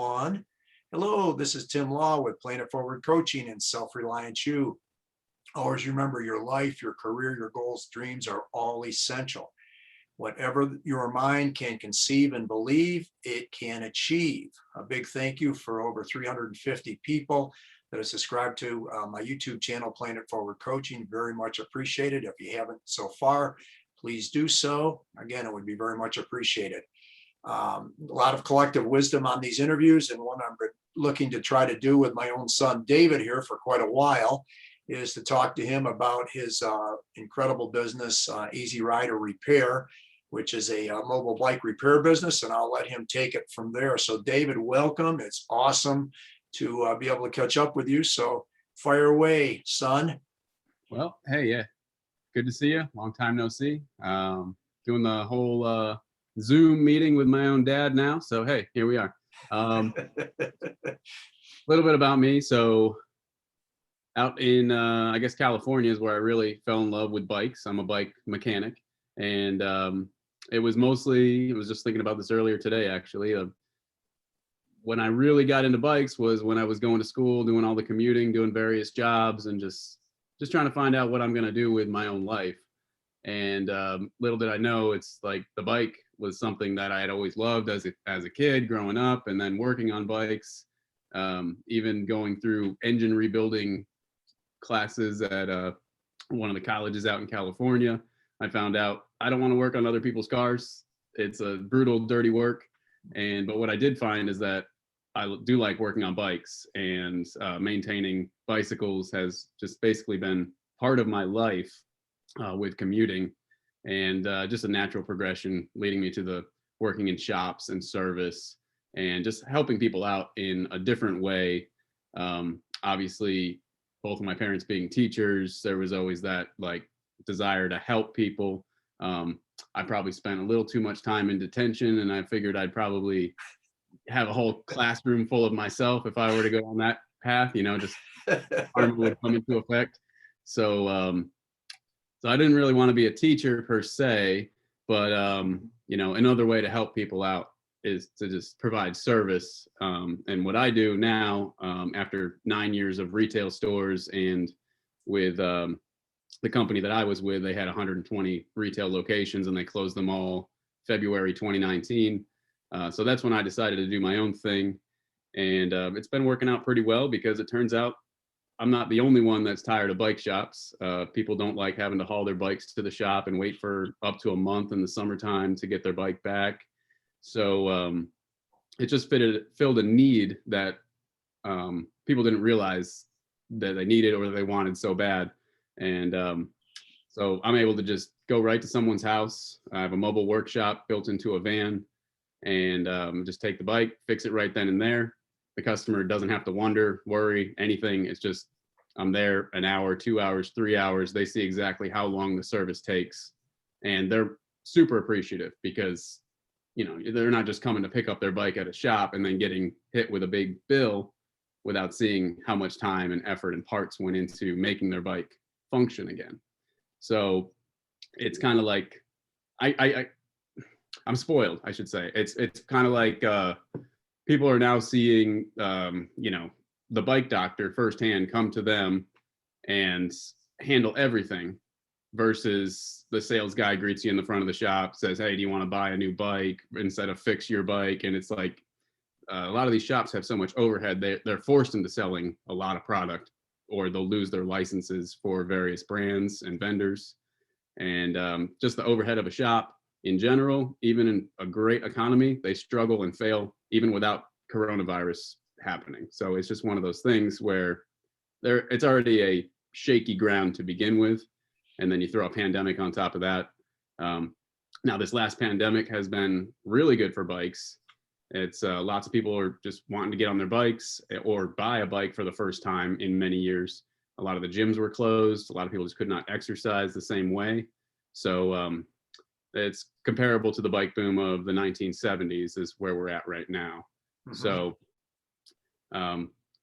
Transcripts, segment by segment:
On. Hello, this is Tim Law with Planet Forward Coaching and Self-Reliant You. Always remember your life, your career, your goals, dreams are all essential. Whatever your mind can conceive and believe, it can achieve. A big thank you for over 350 people that have subscribed to my YouTube channel, Planet Forward Coaching. Very much appreciated. If you haven't so far, please do so. Again, it would be very much appreciated. A lot of collective wisdom on these interviews, and one I'm looking to try to do with my own son David here for quite a while is to talk to him about his incredible business, Easy Rider Repair, which is a mobile bike repair business, and I'll let him take it from there. So David, welcome. It's awesome to be able to catch up with you. So fire away, son. Well, hey, yeah, good to see you. Long time no see. Doing the whole Zoom meeting with my own dad now. So, hey, here we are. A little bit about me. So out in, I guess, California is where I really fell in love with bikes. I'm a bike mechanic. And it was just thinking about this earlier today, actually. When I really got into bikes was when I was going to school, doing all the commuting, doing various jobs, and just trying to find out what I'm going to do with my own life. And little did I know, it's like the bike was something that I had always loved as a kid growing up, and then working on bikes, even going through engine rebuilding classes at one of the colleges out in California. I found out I don't want to work on other people's cars. It's a brutal, dirty work. But what I did find is that I do like working on bikes, and maintaining bicycles has just basically been part of my life. With commuting, and just a natural progression leading me to the working in shops and service and just helping people out in a different way. Obviously, both of my parents being teachers, there was always that like desire to help people. I probably spent a little too much time in detention, and I figured I'd probably have a whole classroom full of myself if I were to go on that path, just karma would come into effect. So I didn't really want to be a teacher per se, but another way to help people out is to just provide service. And what I do now, after 9 years of retail stores, and with the company that I was with, they had 120 retail locations, and they closed them all February 2019. So that's when I decided to do my own thing. And it's been working out pretty well, because it turns out I'm not the only one that's tired of bike shops. People don't like having to haul their bikes to the shop and wait for up to a month in the summertime to get their bike back. So it just filled a need that people didn't realize that they needed or they wanted so bad. And so I'm able to just go right to someone's house. I have a mobile workshop built into a van, and just take the bike, fix it right then and there. The customer doesn't have to wonder, worry, anything. It's just, I'm there an hour, 2 hours, 3 hours. They see exactly how long the service takes. And they're super appreciative, because, they're not just coming to pick up their bike at a shop and then getting hit with a big bill without seeing how much time and effort and parts went into making their bike function again. So it's kind of like, I'm spoiled, I should say. It's kind of like, people are now seeing, the bike doctor firsthand come to them and handle everything, versus the sales guy greets you in the front of the shop, says, "Hey, do you want to buy a new bike?" instead of fix your bike. And it's like, a lot of these shops have so much overhead, they're forced into selling a lot of product, or they'll lose their licenses for various brands and vendors. And just the overhead of a shop in general, even in a great economy, they struggle and fail even without coronavirus happening. So it's just one of those things where it's already a shaky ground to begin with, and then you throw a pandemic on top of that. Now, this last pandemic has been really good for bikes. It's lots of people are just wanting to get on their bikes or buy a bike for the first time in many years. A lot of the gyms were closed. A lot of people just could not exercise the same way. So it's comparable to the bike boom of the 1970s is where we're at right now. Mm-hmm. So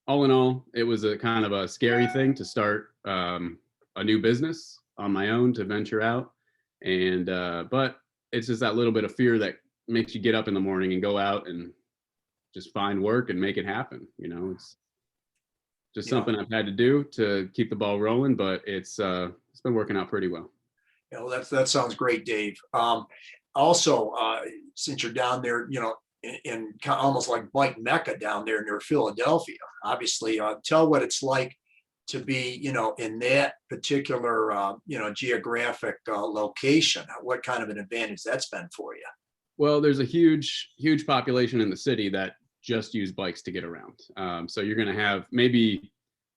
all in all, it was a kind of a scary thing to start a new business on my own, to venture out. But it's just that little bit of fear that makes you get up in the morning and go out and just find work and make it happen. You know, it's just Yeah. something I've had to do to keep the ball rolling, but it's been working out pretty well. You know, that sounds great, Dave. Also, since you're down there, you know, in almost like bike Mecca down there near Philadelphia, obviously, tell what it's like to be, you know, in that particular, you know, geographic location. What kind of an advantage that's been for you? Well, there's a huge population in the city that just use bikes to get around. So you're going to have maybe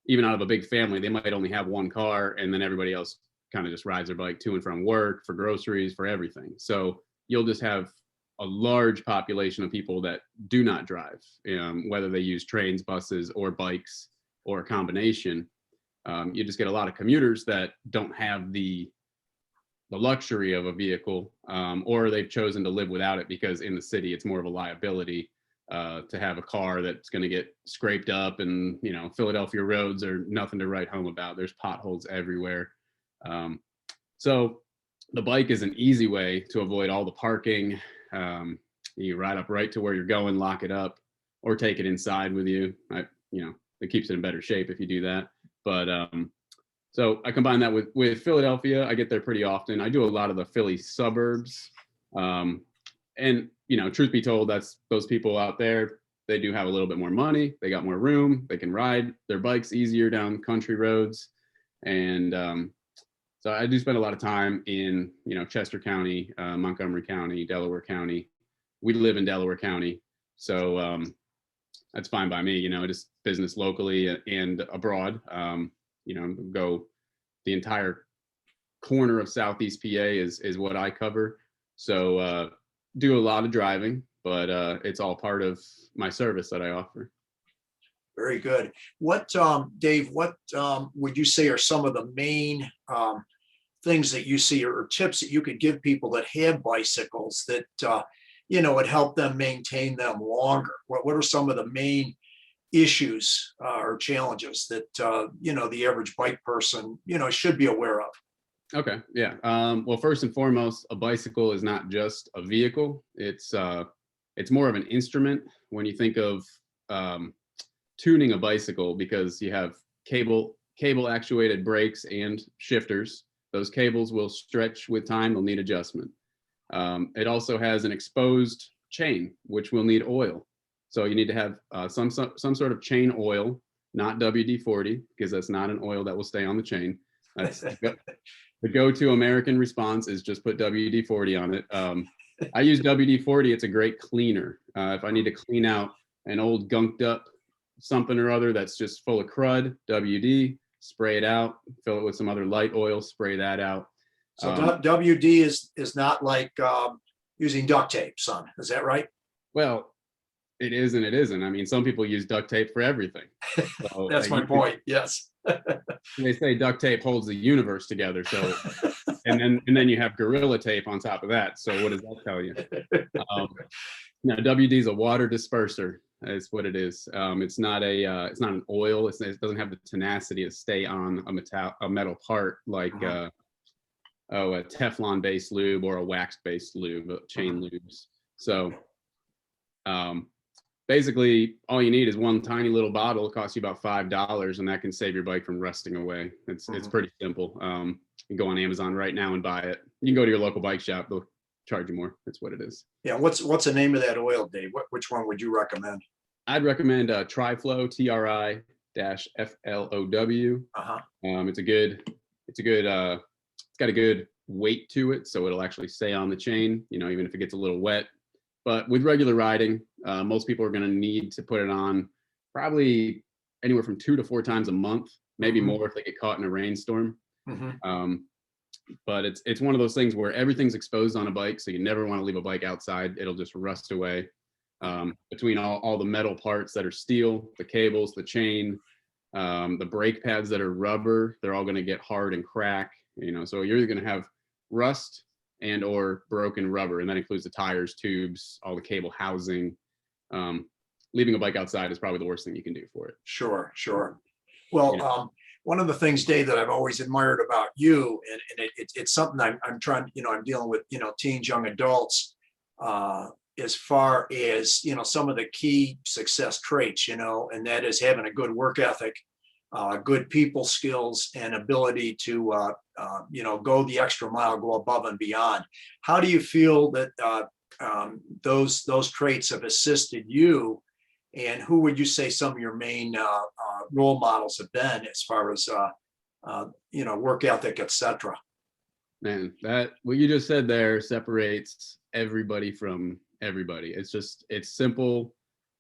even out of a big family, they might only have one car, and then everybody else kind of just rides their bike to and from work, for groceries, for everything. So you'll just have a large population of people that do not drive, whether they use trains, buses, or bikes, or a combination. You just get a lot of commuters that don't have the luxury of a vehicle, or they've chosen to live without it because in the city it's more of a liability to have a car that's going to get scraped up, and you know, Philadelphia roads are nothing to write home about. There's potholes everywhere. So the bike is an easy way to avoid all the parking. You ride up right to where you're going, lock it up, or take it inside with you. You know, it keeps it in better shape if you do that. But so I combine that with Philadelphia. I get there pretty often. I do a lot of the Philly suburbs. And, you know, truth be told, that's those people out there, they do have a little bit more money. They got more room. They can ride their bikes easier down country roads. And so I do spend a lot of time in, you know, Chester County, Montgomery County, Delaware County. We live in Delaware County. So that's fine by me. You know, just business locally and abroad. You know, go the entire corner of Southeast PA is what I cover. So do a lot of driving, but it's all part of my service that I offer. Very good. What, Dave, what would you say are some of the main things that you see, or tips that you could give people that have bicycles that, you know, would help them maintain them longer? What are some of the main issues or challenges that, you know, the average bike person, you know, should be aware of? Okay, yeah. Well, first and foremost, a bicycle is not just a vehicle. It's more of an instrument when you think of tuning a bicycle, because you have cable actuated brakes and shifters. Those cables will stretch with time. They'll need adjustment. It also has an exposed chain, which will need oil. So you need to have some sort of chain oil, not WD-40, because that's not an oil that will stay on the chain. That's the go-to American response is just put WD-40 on it. I use WD-40. It's a great cleaner. If I need to clean out an old gunked up something or other that's just full of crud, WD, spray it out, fill it with some other light oil, spray that out. So WD is not like using duct tape, son. Is that right? Well, it is and it isn't. I mean, some people use duct tape for everything. So, That's my point. Yes. They say duct tape holds the universe together. So, and then you have Gorilla Tape on top of that. So what does that tell you? Now, WD is a water disperser. That's what it is. It's not an oil. It doesn't have the tenacity to stay on a metal part like a Teflon-based lube or a wax-based lube, chain lubes. So basically, all you need is one tiny little bottle. It costs you about $5, and that can save your bike from rusting away. It's pretty simple. You can go on Amazon right now and buy it. You can go to your local bike shop. They'll charge you more. That's what it is. Yeah. What's the name of that oil, Dave? Which one would you recommend? I'd recommend TriFlow, TRI-FLOW. It's got a good weight to it, so it'll actually stay on the chain, you know, even if it gets a little wet. But with regular riding, most people are going to need to put it on probably anywhere from 2 to 4 times a month, maybe more if they get caught in a rainstorm. But it's one of those things where everything's exposed on a bike, so you never want to leave a bike outside. It'll just rust away. Between all the metal parts that are steel, the cables, the chain, the brake pads that are rubber, they're all going to get hard and crack. You know, so you're either going to have rust and or broken rubber, and that includes the tires, tubes, all the cable housing. Leaving a bike outside is probably the worst thing you can do for it. Sure. Well, one of the things, Dave, that I've always admired about you, and it's something I'm trying, you know, I'm dealing with, you know, teens, young adults, as far as, some of the key success traits, and that is having a good work ethic, good people skills, and ability to, go the extra mile, go above and beyond. How do you feel that those traits have assisted you, and who would you say some of your main role models have been as far as work ethic, etc.? Man, that what you just said there separates everybody from everybody. It's simple.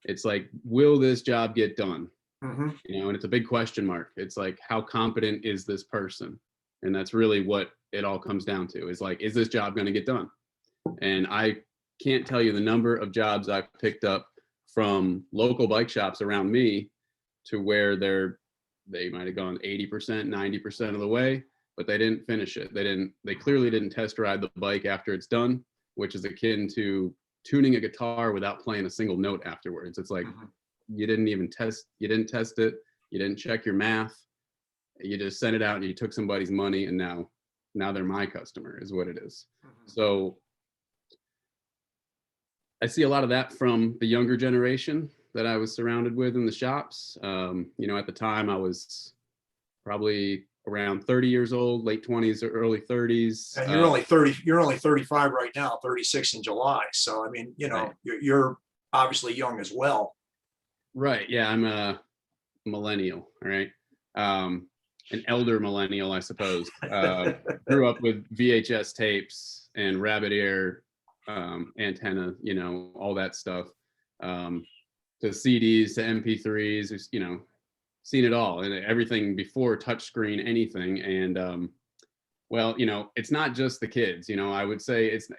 It's like, will this job get done? Mm-hmm. And it's a big question mark. It's like, how competent is this person? And that's really what it all comes down to, is like, is this job going to get done? And I can't tell you the number of jobs I've picked up from local bike shops around me to where they might have gone 80%, 90% of the way, but they didn't finish it. They clearly didn't test ride the bike after it's done, which is akin to tuning a guitar without playing a single note afterwards. It's like, Mm-hmm. you didn't test it, you didn't check your math, you just sent it out and you took somebody's money, and now they're my customer, is what it is. Mm-hmm. So I see a lot of that from the younger generation that I was surrounded with in the shops. At the time I was probably around 30 years old, late 20s or early 30s. And you're only 30, you're only 35 right now, 36 in July. So, I mean, Right. you're obviously young as well. Right. Yeah, I'm a millennial. All right. An elder millennial, I suppose. Grew up with VHS tapes and rabbit ear antenna, all that stuff. To CDs, to MP3s, seen it all, and everything before touchscreen, anything. And well, it's not just the kids. I would say it's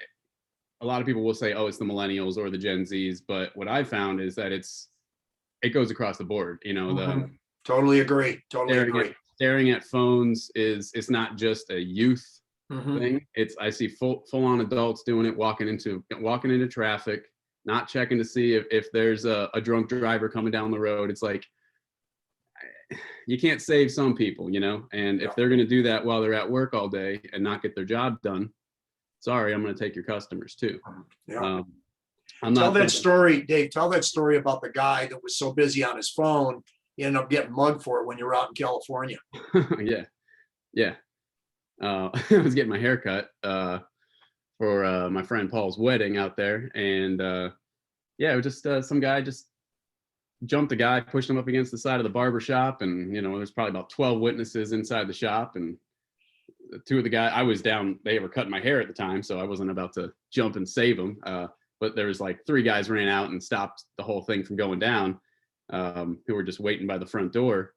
a lot of people will say, oh, it's the millennials or the Gen Zs, but what I found is that it goes across the board. Mm-hmm. Totally agree. Totally agree. Staring at phones it's not just a youth Mm-hmm. thing. I see full on adults doing it, walking into traffic, not checking to see if there's a drunk driver coming down the road. It's like, you can't save some people, and if they're going to do that while they're at work all day and not get their job done, sorry, I'm going to take your customers too. Yeah. I'm Tell not that story, Dave. Tell that story about the guy that was so busy on his phone, he ended up getting mugged for it when you were out in California. Yeah. I was getting my hair cut for my friend Paul's wedding out there, and it was just some guy just jumped a guy, pushed him up against the side of the barber shop, and there's probably about 12 witnesses inside the shop, and two of the guys, I was down, they were cutting my hair at the time, so I wasn't about to jump and save them, but there was like 3 guys ran out and stopped the whole thing from going down, who were just waiting by the front door.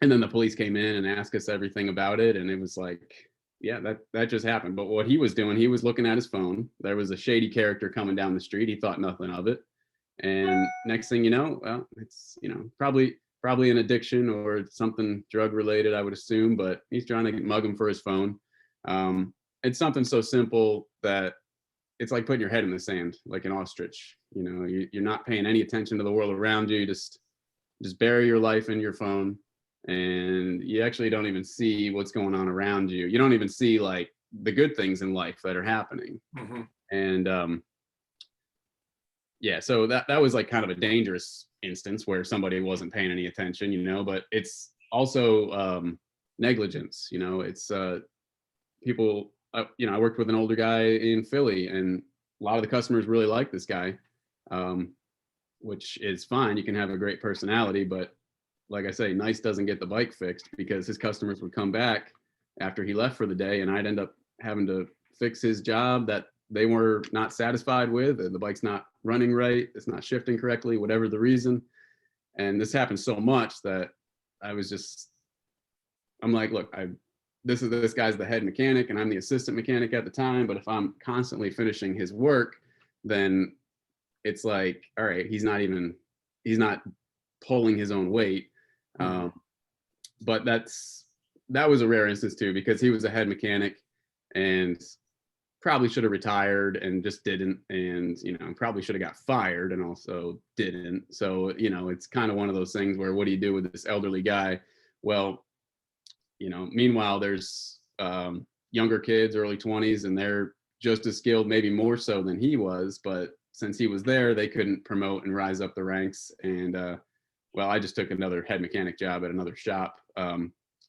And then the police came in and asked us everything about it, and it was like, yeah, that just happened. But what he was doing, he was looking at his phone. There was a shady character coming down the street. He thought nothing of it. And next thing you know, well, it's, probably an addiction or something drug related, I would assume, but he's trying to mug him for his phone. It's something so simple that it's like putting your head in the sand, like an ostrich. You're not paying any attention to the world around you. You just bury your life in your phone, and you actually don't even see what's going on around you. You don't even see like the good things in life that are happening. Mm-hmm. And so that was like kind of a dangerous instance where somebody wasn't paying any attention, but it's also negligence. It's people, I worked with an older guy in Philly, and a lot of the customers really like this guy, which is fine. You can have a great personality, but like I say, nice doesn't get the bike fixed, because his customers would come back after he left for the day, and I'd end up having to fix his job that they were not satisfied with. The bike's not running right, it's not shifting correctly, whatever the reason. And this happened so much that I'm like, look, this guy's the head mechanic and I'm the assistant mechanic at the time, but if I'm constantly finishing his work, then it's like, all right, he's not pulling his own weight. But that was a rare instance too, because he was a head mechanic and probably should have retired and just didn't, and probably should have got fired and also didn't. So it's kind of one of those things where, what do you do with this elderly guy? Well, meanwhile there's younger kids, early 20s, and they're just as skilled, maybe more so than he was. But since he was there, they couldn't promote and rise up the ranks. And well, I just took another head mechanic job at another shop,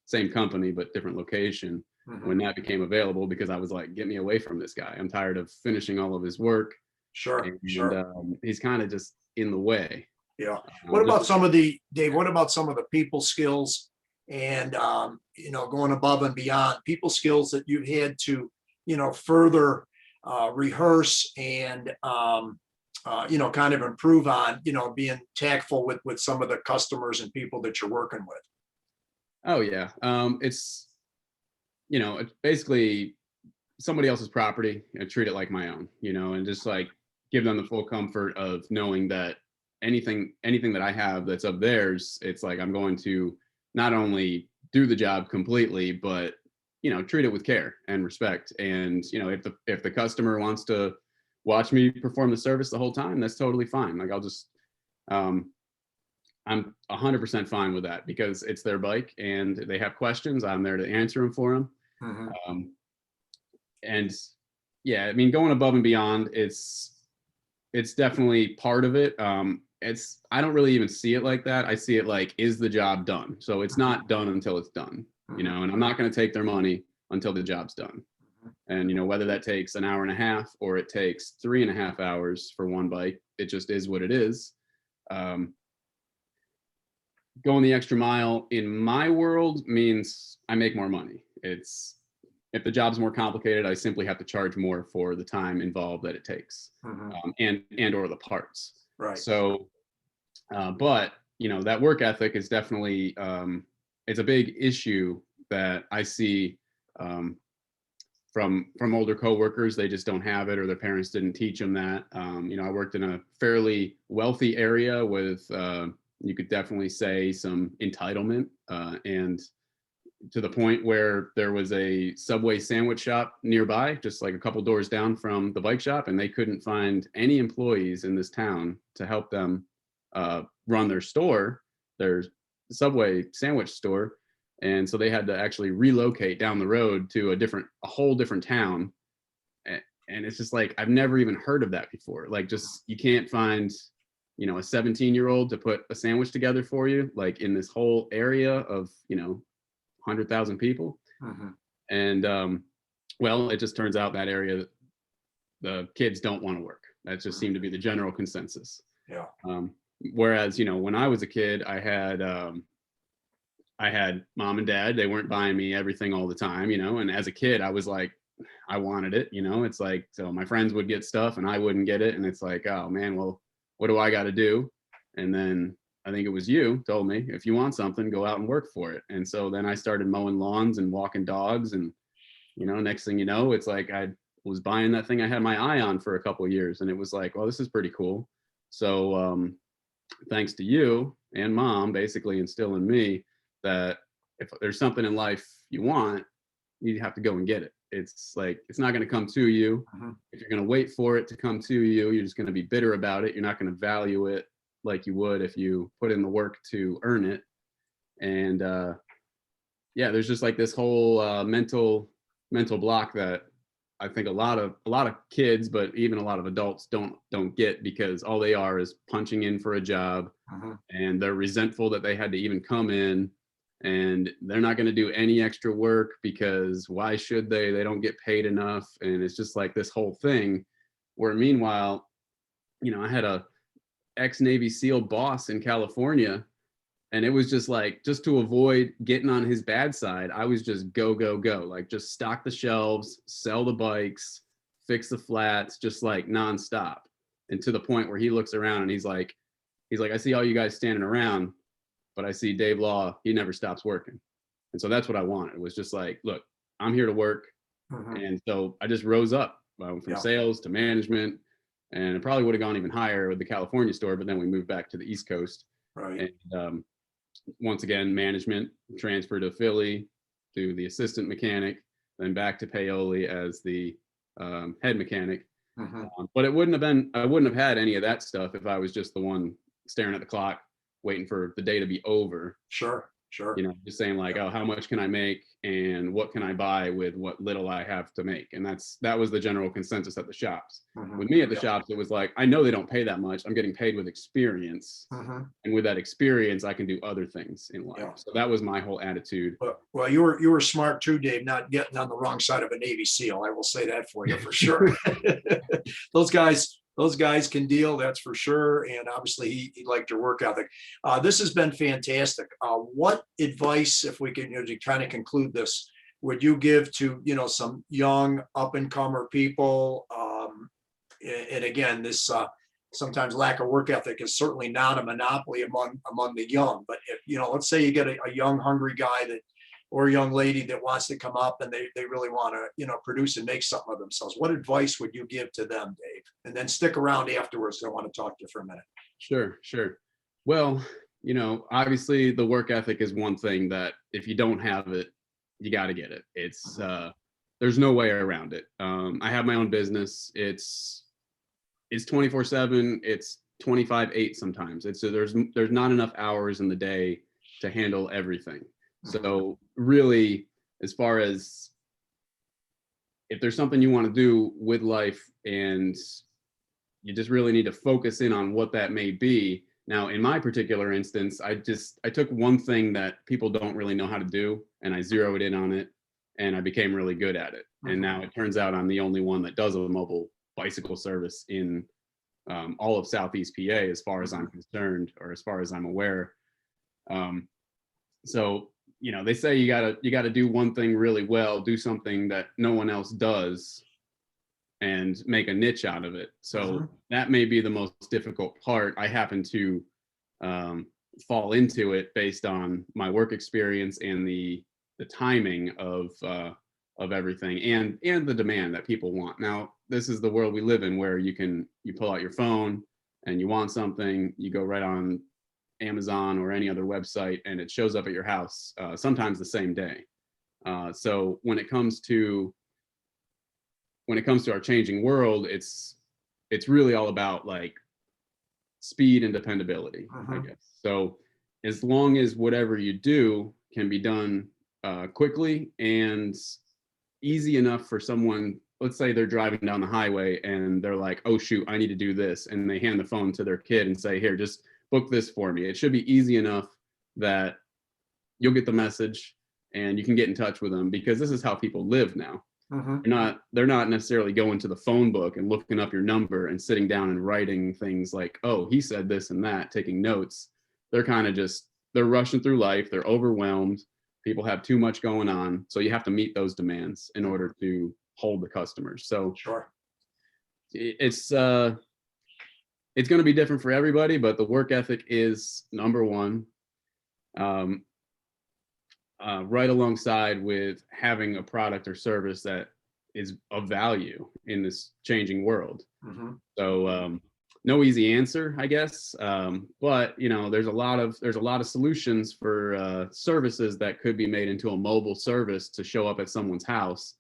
same company, but different location when that became available, because I was like, get me away from this guy. I'm tired of finishing all of his work. Sure, And sure. he's kind of just in the way. Yeah. What Just about some of the, Dave, what about some of the people skills and, going above and beyond people skills that you've had to, further rehearse and, kind of improve on, being tactful with some of the customers and people that you're working with? Oh yeah. It's basically somebody else's property and treat it like my own, and just like give them the full comfort of knowing that anything that I have that's of theirs, it's like I'm going to not only do the job completely, but treat it with care and respect. And if the customer wants to watch me perform the service the whole time, that's totally fine. Like I'll just I'm 100% fine with that, because it's their bike and they have questions. I'm there to answer them for them. Mhm. And yeah, I mean, going above and beyond, it's definitely part of it. I don't really even see it like that. I see it like, is the job done? So it's not done until it's done, and I'm not going to take their money until the job's done. And whether that takes an hour and a half or it takes 3.5 hours for one bike, it just is what it is. Going the extra mile in my world means I make more money. If the job's more complicated, I simply have to charge more for the time involved that it takes, and or the parts. Right. So, but that work ethic is definitely it's a big issue that I see from older coworkers. They just don't have it, or their parents didn't teach them that. I worked in a fairly wealthy area with you could definitely say some entitlement, and to the point where there was a Subway sandwich shop nearby, just like a couple doors down from the bike shop, and they couldn't find any employees in this town to help them run their store, their Subway sandwich store. And so they had to actually relocate down the road to a whole different town. And it's just like, I've never even heard of that before. Like, just, you can't find, a 17-year-old to put a sandwich together for you, like in this whole area of, 100,000 people. And well, it just turns out that area, the kids don't want to work. That just seemed to be the general consensus. Yeah. Whereas, when I was a kid, I had mom and dad. They weren't buying me everything all the time, and as a kid, I was like, I wanted it, it's like, so my friends would get stuff and I wouldn't get it. And it's like, oh man, well, what do I got to do? And then I think it was you told me, if you want something, go out and work for it. And so then I started mowing lawns and walking dogs. And, next thing you know, it's like I was buying that thing I had my eye on for a couple of years. And it was like, well, this is pretty cool. So thanks to you and mom basically instill in me that if there's something in life you want, you have to go and get it. It's like, it's not going to come to you. If you're going to wait for it to come to you, you're just going to be bitter about it. You're not going to value it like you would if you put in the work to earn it. And yeah, there's just like this whole mental block that I think a lot of kids, but even a lot of adults don't get, because all they are is punching in for a job, and they're resentful that they had to even come in, and they're not going to do any extra work because why should they? They don't get paid enough. And it's just like this whole thing where, meanwhile, I had a ex-Navy SEAL boss in California, and it was just like, just to avoid getting on his bad side, I was just go, like just stock the shelves, sell the bikes, fix the flats, just like nonstop. And to the point where he looks around and he's like, I see all you guys standing around, but I see Dave Law, he never stops working. And so that's what I wanted. It was just like, look, I'm here to work. And so I just rose up from sales to management, and it probably would have gone even higher with the California store, but then we moved back to the East Coast. Right. And once again, management transferred to Philly, to the assistant mechanic, then back to Paoli as the head mechanic. But I wouldn't have had any of that stuff if I was just the one staring at the clock, waiting for the day to be over. Sure. Sure. Just saying like, oh, how much can I make and what can I buy with what little I have to make? And that was the general consensus at the shops. Mhm. With me at the Yep. shops, it was like, I know they don't pay that much. I'm getting paid with experience. Mhm. And with that experience, I can do other things in life. Yeah. So that was my whole attitude. Well, you were smart too, Dave, not getting on the wrong side of a Navy SEAL. I will say that for you for sure. Those guys can deal, that's for sure. And obviously, he liked your work ethic. This has been fantastic. What advice, if we can, to kind of conclude this, would you give to some young up and comer people? And again, this sometimes lack of work ethic is certainly not a monopoly among the young. But if let's say you get a young hungry guy that or a young lady that wants to come up and they really want to produce and make something of themselves, what advice would you give to them, Dave? And then stick around afterwards. I want to talk to you for a minute. Sure. Well, obviously the work ethic is one thing that if you don't have it, you got to get it. It's there's no way around it. I have my own business. It's 24/7. It's 25/8 sometimes. There's not enough hours in the day to handle everything. So really, as far as if there's something you want to do with life and you just really need to focus in on what that may be. Now, in my particular instance, I took one thing that people don't really know how to do and I zeroed in on it and I became really good at it. And now it turns out I'm the only one that does a mobile bicycle service in all of Southeast PA, as far as I'm concerned, or as far as I'm aware. So they say you gotta do one thing really well, do something that no one else does, and make a niche out of it. So that may be the most difficult part. I happen to fall into it based on my work experience and the timing of everything and the demand that people want. Now, this is the world we live in, where you pull out your phone and you want something, you go right on Amazon or any other website, and it shows up at your house, sometimes the same day. So when it comes to our changing world, it's really all about like speed and dependability, I guess. So as long as whatever you do can be done quickly and easy enough for someone, let's say they're driving down the highway and they're like, oh shoot, I need to do this, and they hand the phone to their kid and say, here, just book this for me. It should be easy enough that you'll get the message and you can get in touch with them, because this is how people live now. They're not necessarily going to the phone book and looking up your number and sitting down and writing things like, oh, he said this and that, taking notes. They're kind of they're rushing through life. They're overwhelmed. People have too much going on. So you have to meet those demands in order to hold the customers. So Sure. It's going to be different for everybody, but the work ethic is number one. Right alongside with having a product or service that is of value in this changing world. So no easy answer, I guess. But there's a lot of solutions for services that could be made into a mobile service to show up at someone's house.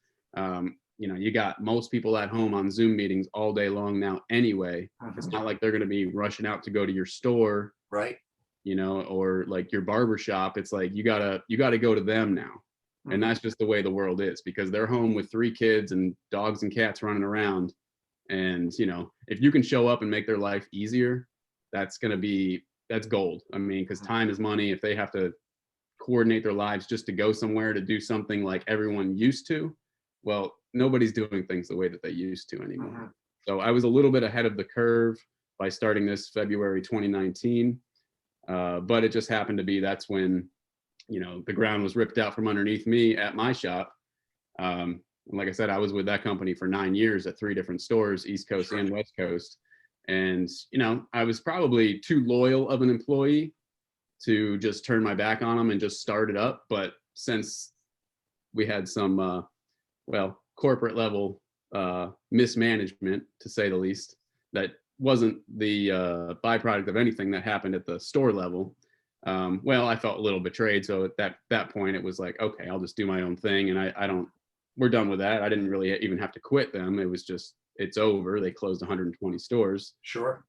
You got most people at home on Zoom meetings all day long now anyway. It's not like they're going to be rushing out to go to your store. Right. Or like your barber shop. It's like you gotta go to them now. And that's just the way the world is, because they're home with 3 kids and dogs and cats running around. And if you can show up and make their life easier, that's gold. I mean, because time is money. If they have to coordinate their lives just to go somewhere to do something like everyone used to, well, nobody's doing things the way that they used to anymore. So I was a little bit ahead of the curve by starting this February 2019. But it just happened to be that's when the ground was ripped out from underneath me at my shop. And like I said, I was with that company for 9 years at 3 different stores, East Coast and West Coast. And I was probably too loyal of an employee to just turn my back on them and just start it up. But since we had some corporate level mismanagement, to say the least, that wasn't the byproduct of anything that happened at the store level. I felt a little betrayed. So at that point, it was like, okay, I'll just do my own thing. And we're done with that. I didn't really even have to quit them. It was just, it's over. They closed 120 stores. Sure.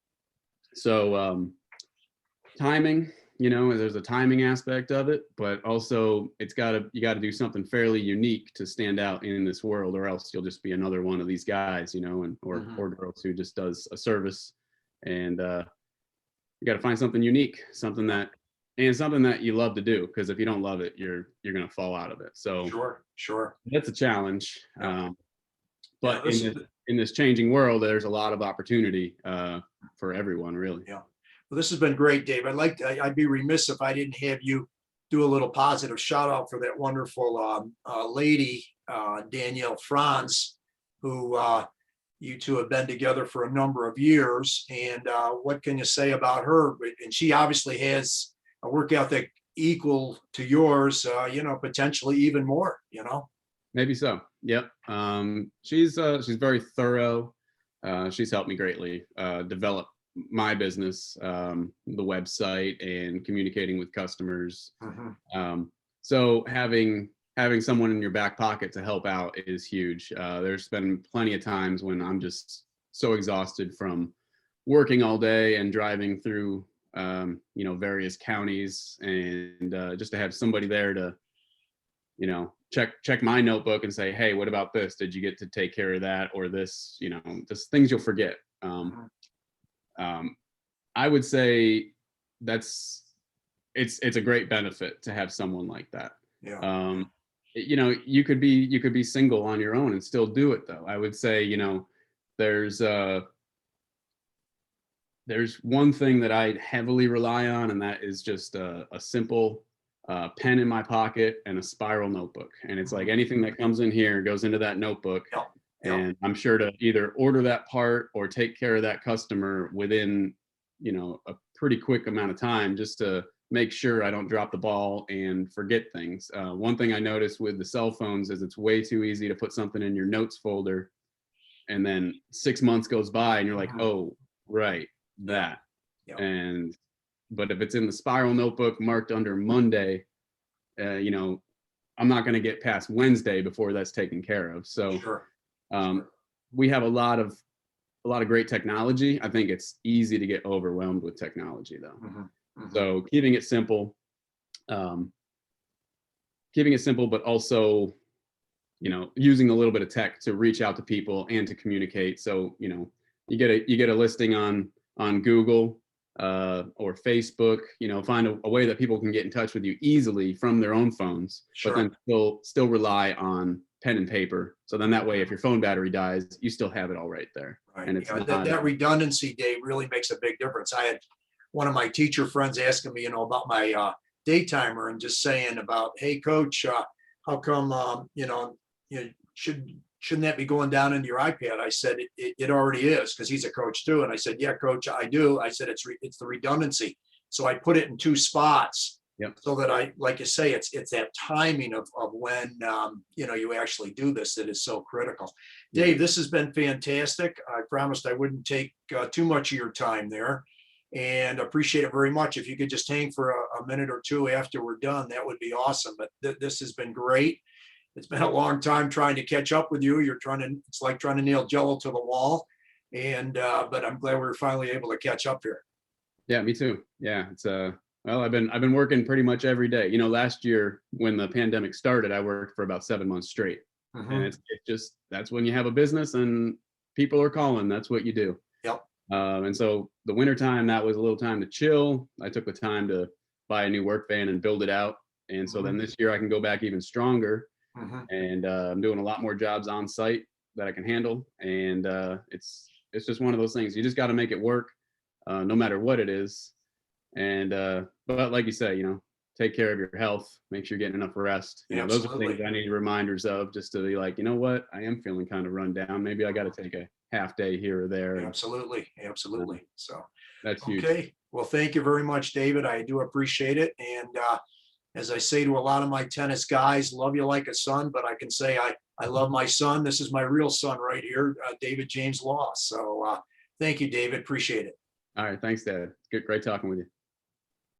So timing, you know, there's a timing aspect of it, but also you got to do something fairly unique to stand out in this world, or else you'll just be another one of these guys, you know, and or girls who just does a service. And you got to find something unique, something that you love to do, because if you don't love it, you're going to fall out of it. So Sure. that's a challenge. Yeah. But in this changing world, there's a lot of opportunity for everyone, really. Yeah. Well, this has been great, Dave. I'd be remiss if I didn't have you do a little positive shout out for that wonderful lady, Danielle Franz, who you two have been together for a number of years. And what can you say about her? And she obviously has a work ethic equal to yours, you know, potentially even more, you know? Maybe so. Yep. She's very thorough. She's helped me greatly develop my business, the website, and communicating with customers. So having someone in your back pocket to help out is huge. There's been plenty of times when I'm just so exhausted from working all day and driving through, you know, various counties, and just to have somebody there to, you know, check my notebook and say, hey, what about this? Did you get to take care of that? Or this, you know, just things you'll forget. I would say it's a great benefit to have someone like that. Yeah. You know, you could be single on your own and still do it, though. I would say, you know, there's one thing that I heavily rely on, and that is just a simple pen in my pocket and a spiral notebook. And it's like anything that comes in here goes into that notebook. Yeah. And I'm sure to either order that part or take care of that customer within, you know, a pretty quick amount of time, just to make sure I don't drop the ball and forget things. One thing I noticed with the cell phones is it's way too easy to put something in your notes folder, and then 6 months goes by and you're like, oh, right, that. But if it's in the spiral notebook marked under Monday, you know, I'm not going to get past Wednesday before that's taken care of. So we have a lot of great technology. I think it's easy to get overwhelmed with technology, though. So keeping it simple, but also, you know, using a little bit of tech to reach out to people and to communicate. So, you know, you get a listing on Google or Facebook, you know, find a way that people can get in touch with you easily from their own phones, but then still rely on pen and paper. So then that way, if your phone battery dies, you still have it all right there. Right. And it's that redundancy, Dave, really makes a big difference. I had one of my teacher friends asking me, you know, about my day timer, and just saying about, hey, coach, how come, you shouldn't that be going down into your iPad? I said, it already is, because he's a coach too. And I said, yeah, coach, I do. I said, it's the redundancy. So I put it in two spots. So that like you say, it's that timing of when, you know, you actually do this that is so critical. Dave, this has been fantastic. I promised I wouldn't take too much of your time there, and appreciate it very much. If you could just hang for a minute or two after we're done, that would be awesome. But this has been great. It's been a long time trying to catch up with you. It's like trying to nail Jello to the wall. But I'm glad we were finally able to catch up here. Yeah, me too. Yeah, it's well, I've been working pretty much every day. You know, last year when the pandemic started, I worked for about 7 months straight. And it's just, that's when you have a business and people are calling. That's what you do. And so the wintertime, that was a little time to chill. I took the time to buy a new work van and build it out. And so then this year I can go back even stronger. And I'm doing a lot more jobs on site that I can handle. And it's just one of those things. You just got to make it work, no matter what it is. And but like you say, you know, take care of your health, make sure you're getting enough rest. You know, those are things I need reminders of, just to be like, you know what, I am feeling kind of run down. Maybe I got to take a half day here or there. Absolutely. So that's huge. Okay. Well, thank you very much, David. I do appreciate it. And as I say to a lot of my tennis guys, love you like a son, but I can say I love my son. This is my real son right here, David James Law. So thank you, David. Appreciate it. All right. Thanks, Dad. Great talking with you.